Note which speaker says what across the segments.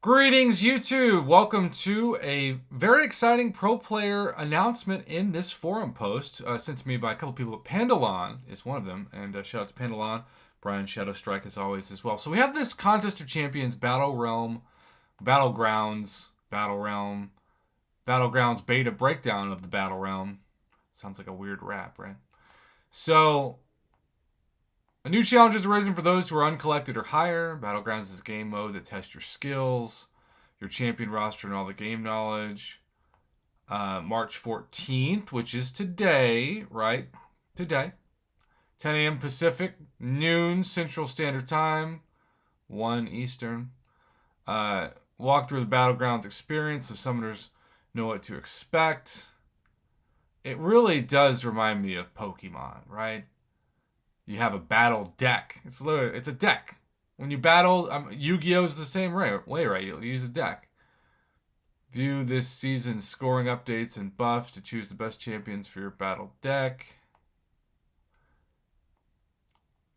Speaker 1: Greetings, YouTube! Welcome to a very exciting pro player announcement in this forum post sent to me by a couple people. Pandalon is one of them, and shout out to Pandalon. Brian Shadow Strike as always as well. So we have this Contest of Champions Battle Realm, Battle Realm, Battlegrounds beta breakdown of the Battle Realm. Sounds like a weird rap, right? So a new challenge has arisen for those who are uncollected or higher. Battlegrounds is a game mode that tests your skills, your champion roster, and all the game knowledge. March 14th, which is today, right? Today. 10 a.m. Pacific, noon Central Standard Time, 1 Eastern. Walk through the Battlegrounds experience so summoners know what to expect. It really does remind me of Pokemon, right? You have a battle deck. It's a deck. When you battle, Yu-Gi-Oh's the same way, right? You'll use a deck. View this season's scoring updates and buffs to choose the best champions for your battle deck.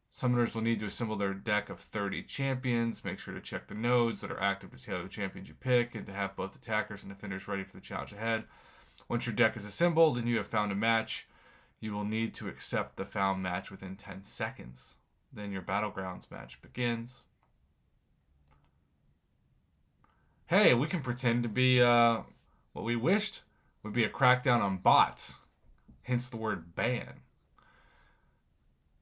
Speaker 1: Summoners will need to assemble their deck of 30 champions. Make sure to check the nodes that are active to tailor the champions you pick and to have both attackers and defenders ready for the challenge ahead. Once your deck is assembled and you have found a match, you will need to accept the found match within 10 seconds. Then your Battlegrounds match begins. Hey, we can pretend to be what we wished would be a crackdown on bots. Hence the word ban.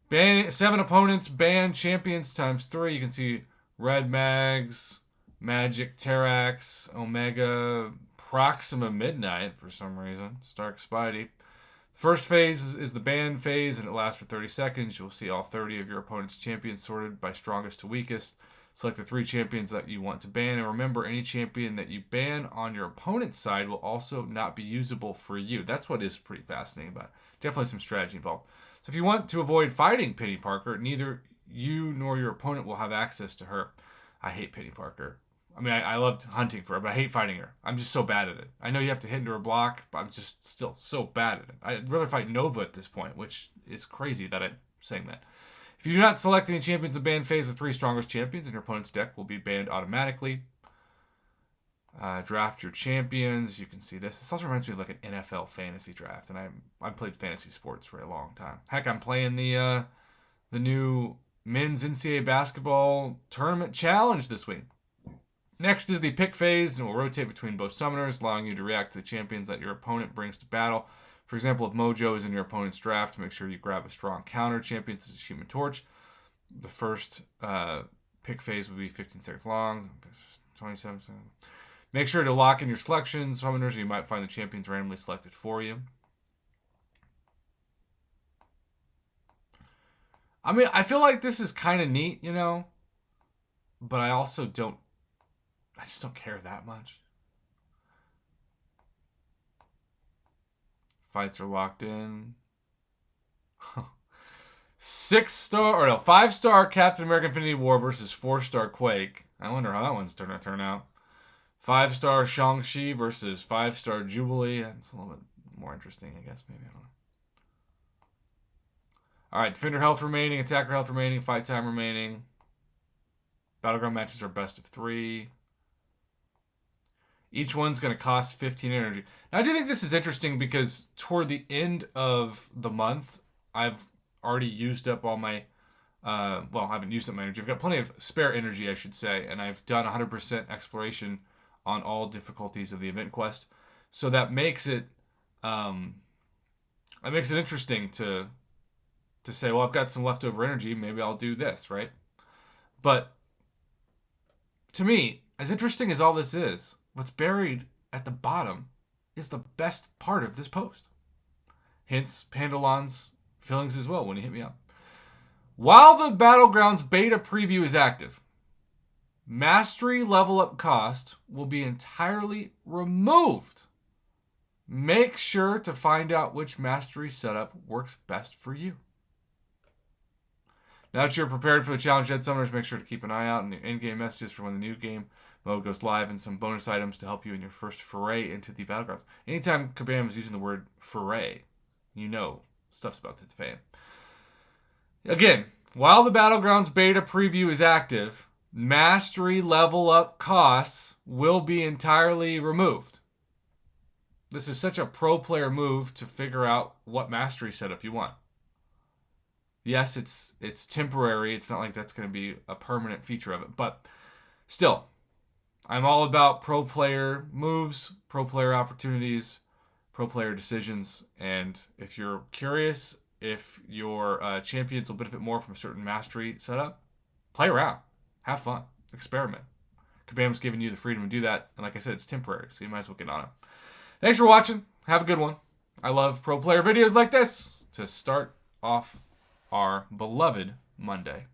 Speaker 1: 7 opponents, ban champions times 3. You can see Red Mags, Magic, Terrax, Omega, Proxima Midnight for some reason, Stark Spidey. First phase is the ban phase, and it lasts for 30 seconds. You'll see all 30 of your opponent's champions sorted by strongest to weakest. Select the 3 champions that you want to ban, and remember, any champion that you ban on your opponent's side will also not be usable for you. That's what is pretty fascinating about it. Definitely some strategy involved. So if you want to avoid fighting Penny Parker, neither you nor your opponent will have access to her. I hate Penny Parker. I mean, I loved hunting for her, but I hate fighting her. I'm just so bad at it. I know you have to hit into her block, but I'm just still so bad at it. I'd rather fight Nova at this point, which is crazy that I'm saying that. If you do not select any champions in the ban phase, the 3 strongest champions in your opponent's deck will be banned automatically. Draft your champions. You can see this. This also reminds me of like an NFL fantasy draft, and I've played fantasy sports for a long time. Heck, I'm playing the new men's NCAA basketball tournament challenge this week. Next is the pick phase, and it will rotate between both summoners, allowing you to react to the champions that your opponent brings to battle. For example, if Mojo is in your opponent's draft, make sure you grab a strong counter champion such as Human Torch. The first pick phase will be 15 seconds long, 27 seconds. Make sure to lock in your selections, summoners, or you might find the champions randomly selected for you. I mean, I feel like this is kind of neat, you know, but I also don't. I just don't care that much. Fights are locked in. 5-star Captain America Infinity War versus 4-star Quake. I wonder how that one's going to turn out. 5-star Shang-Chi versus 5-star Jubilee. That's a little bit more interesting, I guess. Maybe, I don't know. Alright, Defender health remaining, Attacker health remaining, Fight time remaining. Battleground matches are best of 3. Each one's going to cost 15 energy. Now, I do think this is interesting because toward the end of the month, I've already used up all my... I haven't used up my energy. I've got plenty of spare energy, I should say, and I've done 100% exploration on all difficulties of the event quest. So that makes it... interesting to say, well, I've got some leftover energy, maybe I'll do this, right? But to me, as interesting as all this is, what's buried at the bottom is the best part of this post. Hence, Pandalon's feelings as well when he hit me up. While the Battlegrounds beta preview is active, Mastery level up cost will be entirely removed. Make sure to find out which Mastery setup works best for you. Now that you're prepared for the challenge, Dead Summoners, make sure to keep an eye out on the in-game messages for when the new game mode goes live and some bonus items to help you in your first foray into the Battlegrounds. Anytime Kabam is using the word foray, you know stuff's about to fan. Again, while the Battlegrounds beta preview is active, mastery level up costs will be entirely removed. This is such a pro player move to figure out what mastery setup you want. Yes, it's temporary. It's not like that's going to be a permanent feature of it. But still, I'm all about pro player moves, pro player opportunities, pro player decisions. And if you're curious if your champions will benefit more from a certain mastery setup, play around. Have fun. Experiment. Kabam's giving you the freedom to do that. And like I said, it's temporary, so you might as well get on it. Thanks for watching. Have a good one. I love pro player videos like this to start off our beloved Monday.